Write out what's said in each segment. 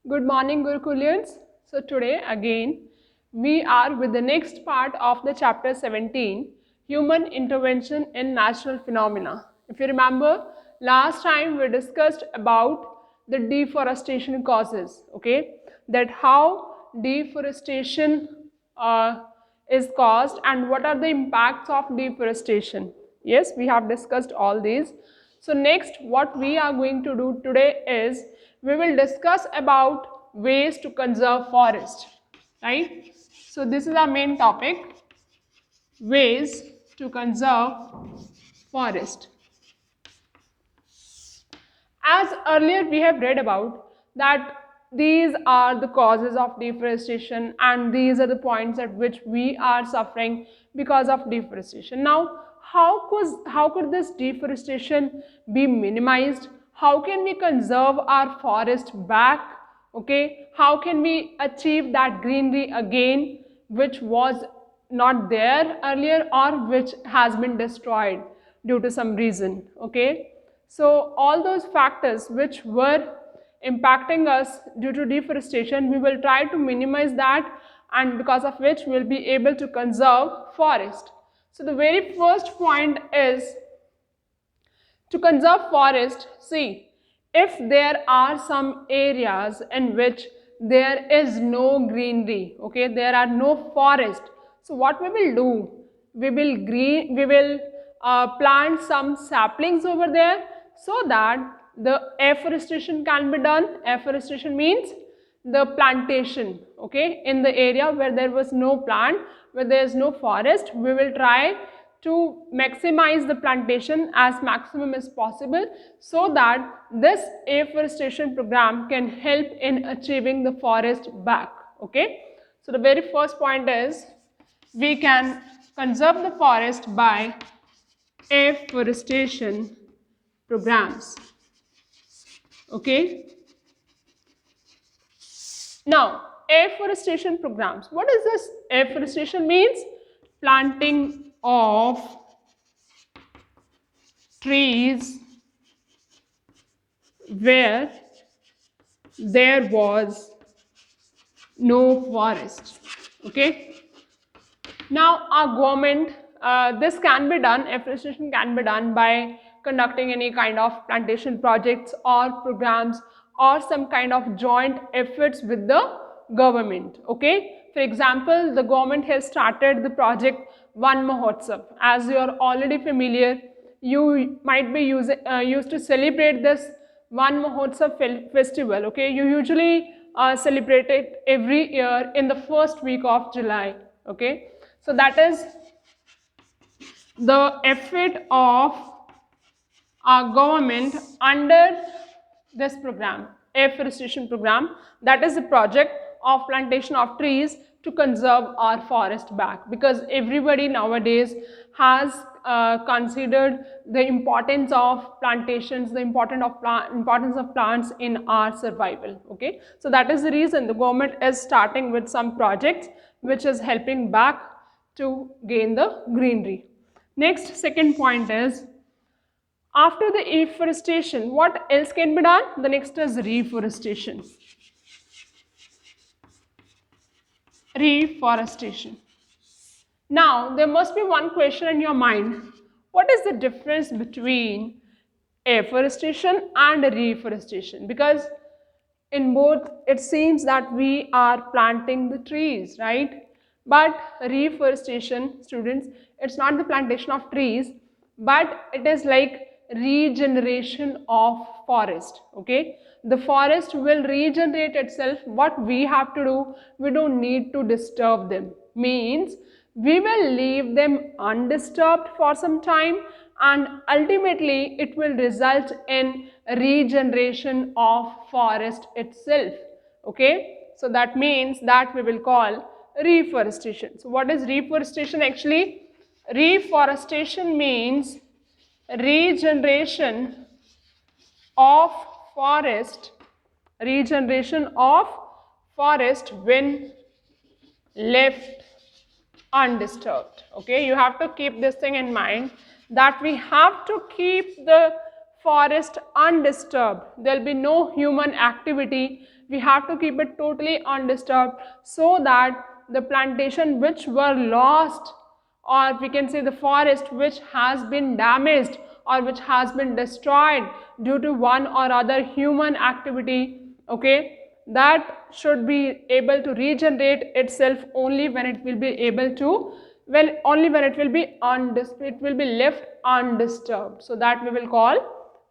Good morning, Gurukulians. So today again we are with the next part of the chapter 17, Human Intervention in Natural Phenomena. If you remember, last time we discussed about the deforestation causes, okay? That how deforestation is caused and what are the impacts of deforestation. Yes, we have discussed all these. So next what we are going to do today is we will discuss about ways to conserve forest, right? So this is our main topic, ways to conserve forest. As earlier we have read about that these are the causes of deforestation and these are the points at which we are suffering because of deforestation. Now, how could this deforestation be minimized? How can we conserve our forest back? Okay, how can we achieve that greenery again which was not there earlier or which has been destroyed due to some reason? Okay, so all those factors which were impacting us due to deforestation, we will try to minimize that, and because of which we will be able to conserve forest. So the very first point is to conserve forest. See, if there are some areas in which there is no greenery, okay, there are no forest, so what we will do, we will plant some saplings over there so that the afforestation can be done. Afforestation means the plantation, okay, in the area where there was no plant, where there is no forest, we will try to maximize the plantation as maximum as possible so that this afforestation program can help in achieving the forest back. Okay, so the very first point is we can conserve the forest by afforestation programs. Okay, now afforestation programs, what is this? Afforestation means planting of trees where there was no forest. Okay, now our government, this can be done, afforestation can be done by conducting any kind of plantation projects or programs or some kind of joint efforts with the government. Okay, for example, the government has started the project One Mahotsav. As you are already familiar, you might be used to celebrate this One Mahotsav festival. Okay, you usually celebrate it every year in the first week of July. Okay, so that is the effort of our government under this program, afforestation program. That is the project of plantation of trees to conserve our forest back, because everybody nowadays has considered the importance of plantations, the importance of plants in our survival. Okay, so that is the reason the government is starting with some projects which is helping back to gain the greenery. Next, second point is, after the afforestation, what else can be done? The next is reforestation. Reforestation. Now, there must be one question in your mind. What is the difference between afforestation and reforestation? Because in both, it seems that we are planting the trees, right? But reforestation, students, it's not the plantation of trees, but it is like regeneration of forest. Okay, the forest will regenerate itself. What we have to do, we don't need to disturb them, means we will leave them undisturbed for some time, and ultimately it will result in regeneration of forest itself. Okay, so that means that we will call reforestation. So what is reforestation actually? Reforestation means regeneration of forest, when left undisturbed. Okay, you have to keep this thing in mind, that we have to keep the forest undisturbed. There will be no human activity. We have to keep it totally undisturbed so that the plantation which were lost, or we can say the forest which has been damaged or which has been destroyed due to one or other human activity, okay, that should be able to regenerate itself only when it will be able to, only when it will be left undisturbed. So that we will call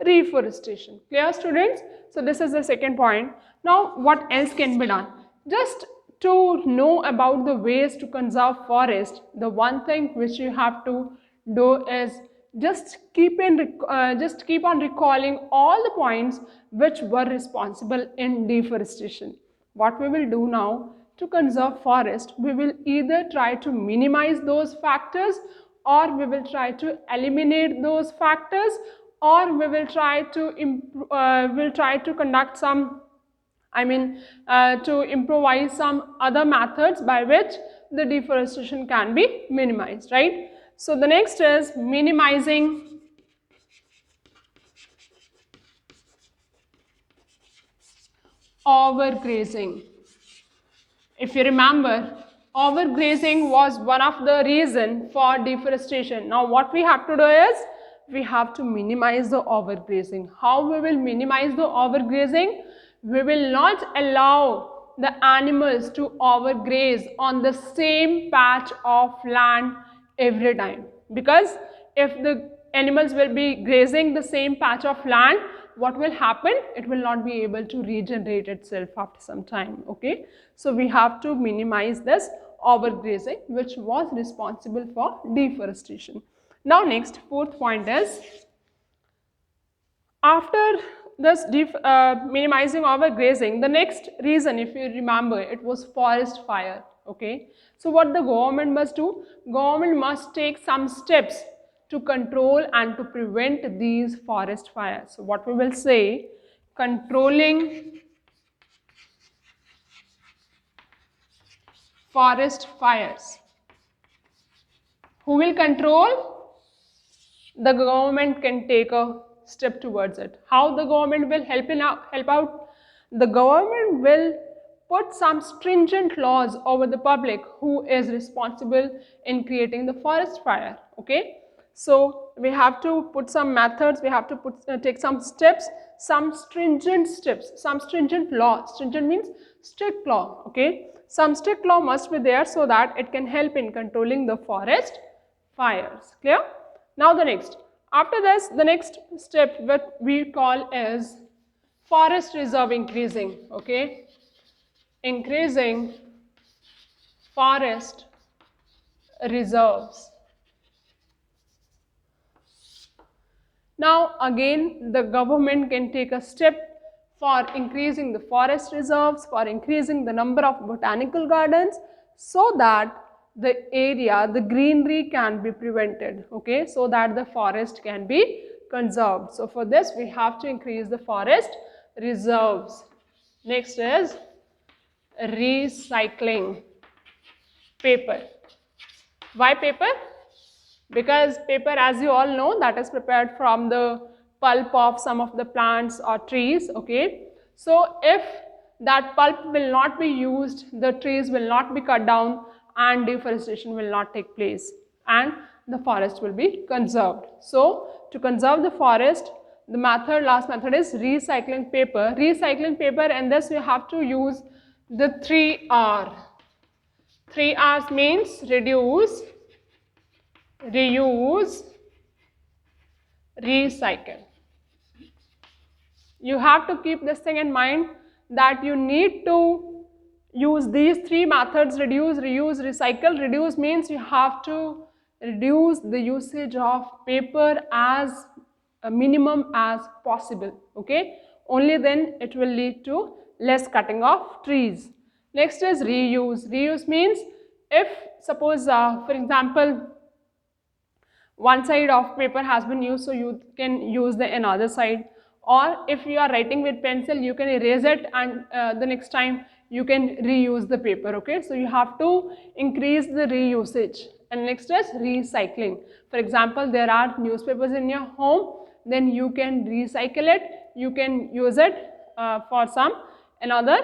reforestation. Clear, students? So this is the second point. Now what else can be done? Just to know about the ways to conserve forest, the one thing which you have to do is just keep on recalling all the points which were responsible in deforestation. What we will do now to conserve forest, we will either try to minimize those factors, or we will try to eliminate those factors, or we will try to conduct some, to improvise some other methods by which the deforestation can be minimized, right? So the next is minimizing overgrazing. If you remember, overgrazing was one of the reasons for deforestation. Now what we have to do is, we have to minimize the overgrazing. How we will minimize the overgrazing? We will not allow the animals to overgraze on the same patch of land every time, because if the animals will be grazing the same patch of land, what will happen? It will not be able to regenerate itself after some time, okay? So we have to minimize this overgrazing which was responsible for deforestation. Now next, fourth point is, after this minimizing overgrazing, the next reason, if you remember, it was forest fire, okay? So what the government must do? Government must take some steps to control and to prevent these forest fires. So what we will say, controlling forest fires. Who will control? The government can take a step towards it. How the government will help out? The government will put some stringent laws over the public who is responsible in creating the forest fire, okay? So we have to put some methods, we have to take some steps, some stringent steps, some stringent law. Stringent means strict law, okay? Some strict law must be there so that it can help in controlling the forest fires. Clear? Now the next. After this, the next step what we call is forest reserve increasing, okay? Increasing forest reserves. Now again, the government can take a step for increasing the forest reserves, for increasing the number of botanical gardens, so that the area, the greenery can be prevented, okay, so that the forest can be conserved. So for this, we have to increase the forest reserves. Next is recycling paper. Why paper? Because paper, as you all know, that is prepared from the pulp of some of the plants or trees, okay. So if that pulp will not be used, the trees will not be cut down and deforestation will not take place and the forest will be conserved. So to conserve the forest, the last method is recycling paper. Recycling paper, and this we have to use the 3R. 3Rs means reduce, reuse, recycle. You have to keep this thing in mind that you need to use these three methods: reduce, reuse, recycle. Reduce means you have to reduce the usage of paper as a minimum as possible, okay? Only then it will lead to less cutting of trees. Next is reuse. Reuse means if suppose for example one side of paper has been used, so you can use the another side, or if you are writing with pencil, you can erase it and the next time you can reuse the paper, okay? So you have to increase the reusage. And next is recycling. For example, there are newspapers in your home, then you can recycle it, you can use it for some another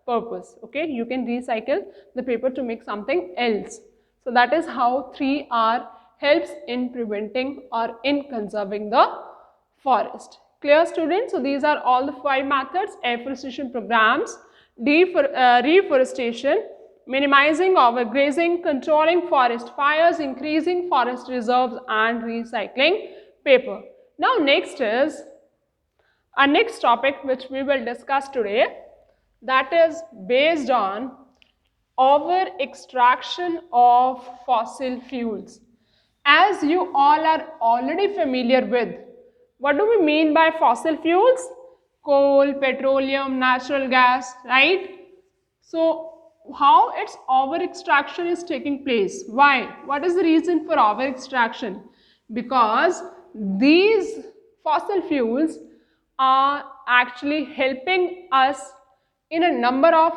purpose. Okay, you can recycle the paper to make something else. So that is how 3R helps in preventing or in conserving the forest. Clear, students? So these are all the 5 methods: afforestation programs, reforestation, minimizing overgrazing, controlling forest fires, increasing forest reserves, and recycling paper. Now next is our next topic which we will discuss today, that is based on over extraction of fossil fuels. As you all are already familiar with, what do we mean by fossil fuels? Coal, petroleum, natural gas, right? So how its over extraction is taking place? Why? What is the reason for over extraction? Because these fossil fuels are actually helping us in a number of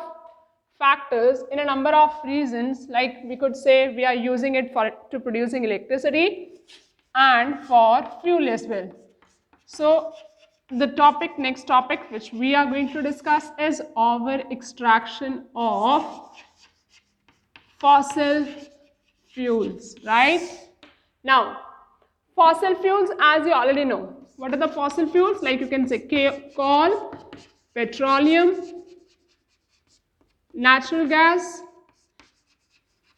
factors, in a number of reasons. Like we could say we are using it for to producing electricity and for fuel as well. So the next topic which we are going to discuss is over extraction of fossil fuels, right? Now, fossil fuels, as you already know, what are the fossil fuels? Like you can say coal, petroleum, natural gas,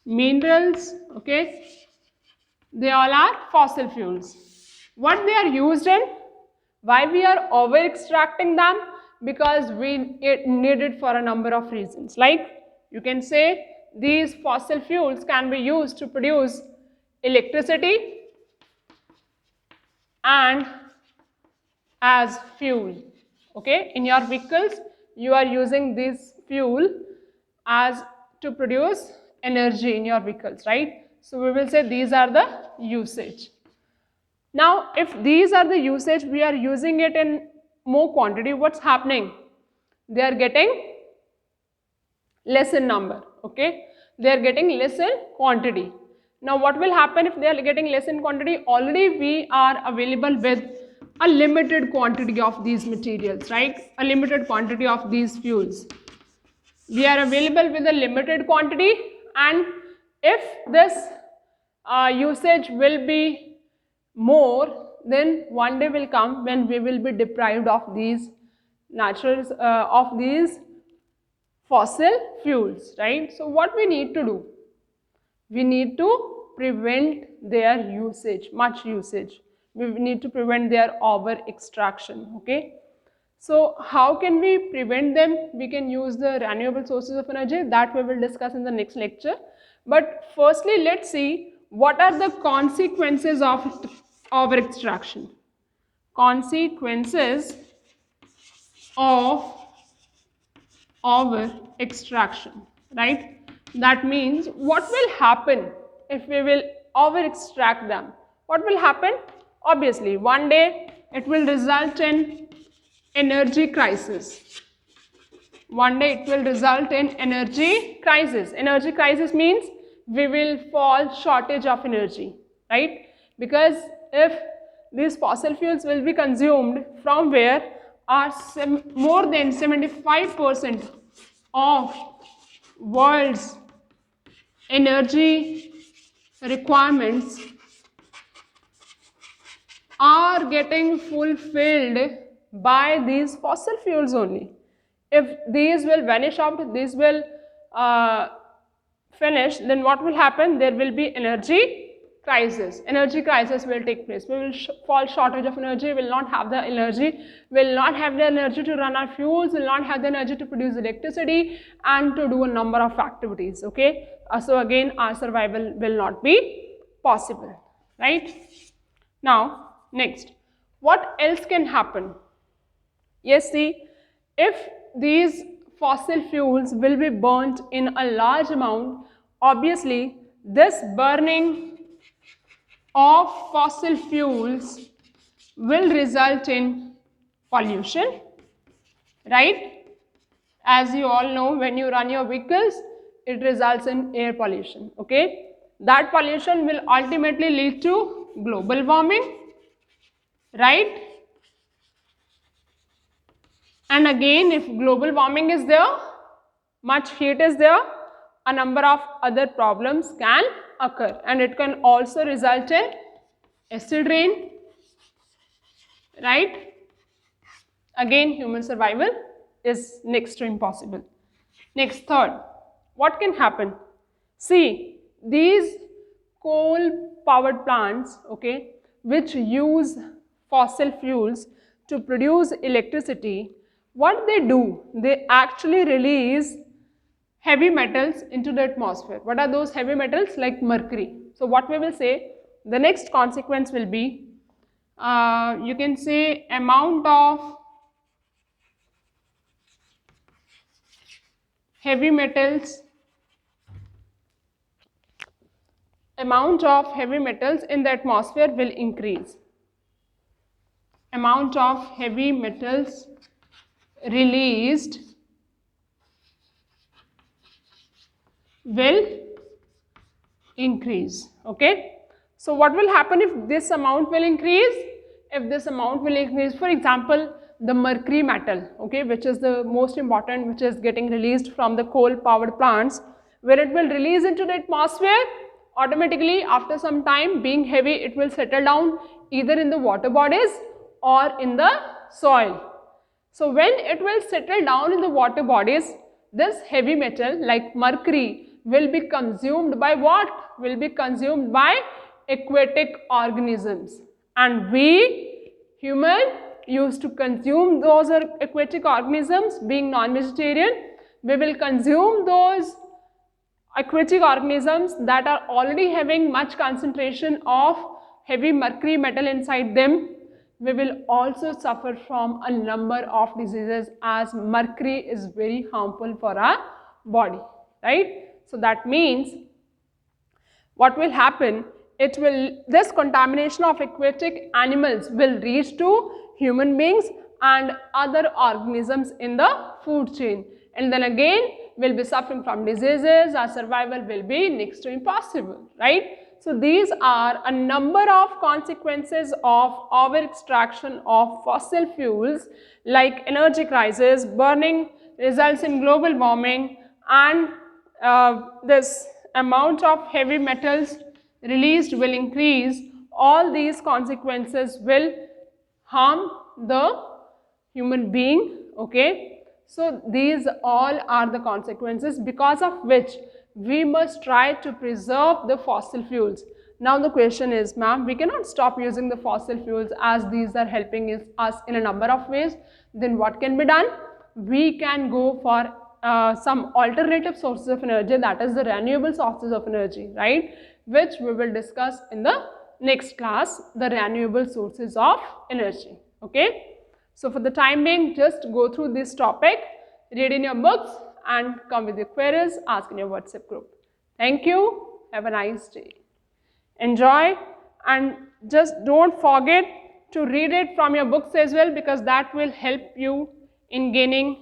minerals, okay? They all are fossil fuels. What they are used in? Why we are over extracting them? Because we need it for a number of reasons. Like you can say these fossil fuels can be used to produce electricity and as fuel. Okay, in your vehicles you are using this fuel as to produce energy in your vehicles, right? So we will say these are the usage. Now if these are the usage, we are using it in more quantity, what's happening? They are getting less in number, okay? They are getting less in quantity. Now what will happen if they are getting less in quantity? Already we are available with a limited quantity of these materials, right? A limited quantity of these fuels. We are available with a limited quantity, and if this usage will be more, then one day will come when we will be deprived of these fossil fuels, right? So what we need to do? We need to prevent their usage, much usage. We need to prevent their over extraction, okay? So how can we prevent them? We can use the renewable sources of energy, that we will discuss in the next lecture. But firstly, let's see what are the consequences of over extraction. Consequences of over extraction, right? That means what will happen if we will over extract them? What will happen? Obviously one day it will result in energy crisis. One day it will result in energy crisis. Energy crisis means we will fall shortage of energy, right? Because if these fossil fuels will be consumed from where are more than 75% of world's energy requirements are getting fulfilled by these fossil fuels only. If these will vanish out, these will finish, then what will happen? There will be energy crisis. Energy crisis will take place. We will fall shortage of energy, will not have the energy, will not have the energy to run our fuels, will not have the energy to produce electricity and to do a number of activities, okay? So again, our survival will not be possible, right? Now, next, what else can happen? Yes, see, if these fossil fuels will be burnt in a large amount, obviously this burning of fossil fuels will result in pollution, right? As you all know, when you run your vehicles, it results in air pollution, okay? That pollution will ultimately lead to global warming, right? And again, if global warming is there, much heat is there, a number of other problems can occur, and it can also result in acid rain, right? Again, human survival is next to impossible. Next, third, what can happen? See, these coal powered plants, okay, which use fossil fuels to produce electricity, what they do, they actually release heavy metals into the atmosphere. What are those heavy metals? Like mercury. So what we will say, the next consequence will be, you can say amount of heavy metals in the atmosphere will increase. Amount of heavy metals released will increase. Okay. So what will happen if this amount will increase? If this amount will increase, for example, the mercury metal, okay, which is the most important, which is getting released from the coal powered plants, where it will release into the atmosphere, automatically after some time, being heavy, it will settle down either in the water bodies or in the soil. So when it will settle down in the water bodies, this heavy metal like mercury will be consumed by what? Will be consumed by aquatic organisms. And we human used to consume those aquatic organisms. Being non-vegetarian, we will consume those aquatic organisms that are already having much concentration of heavy mercury metal inside them. We will also suffer from a number of diseases, as mercury is very harmful for our body, right? So that means what will happen, this contamination of aquatic animals will reach to human beings and other organisms in the food chain, and then again will be suffering from diseases. Our survival will be next to impossible, right? So these are a number of consequences of over extraction of fossil fuels, like energy crisis, burning results in global warming, and this amount of heavy metals released will increase. All these consequences will harm the human being, okay? So these all are the consequences because of which we must try to preserve the fossil fuels. Now the question is, ma'am, we cannot stop using the fossil fuels as these are helping us in a number of ways. Then what can be done? We can go for some alternative sources of energy, that is the renewable sources of energy, right? Which we will discuss in the next class, the renewable sources of energy, okay? So for the time being, just go through this topic, read in your books and come with your queries, ask in your WhatsApp group. Thank you. Have a nice day. Enjoy, and just don't forget to read it from your books as well, because that will help you in gaining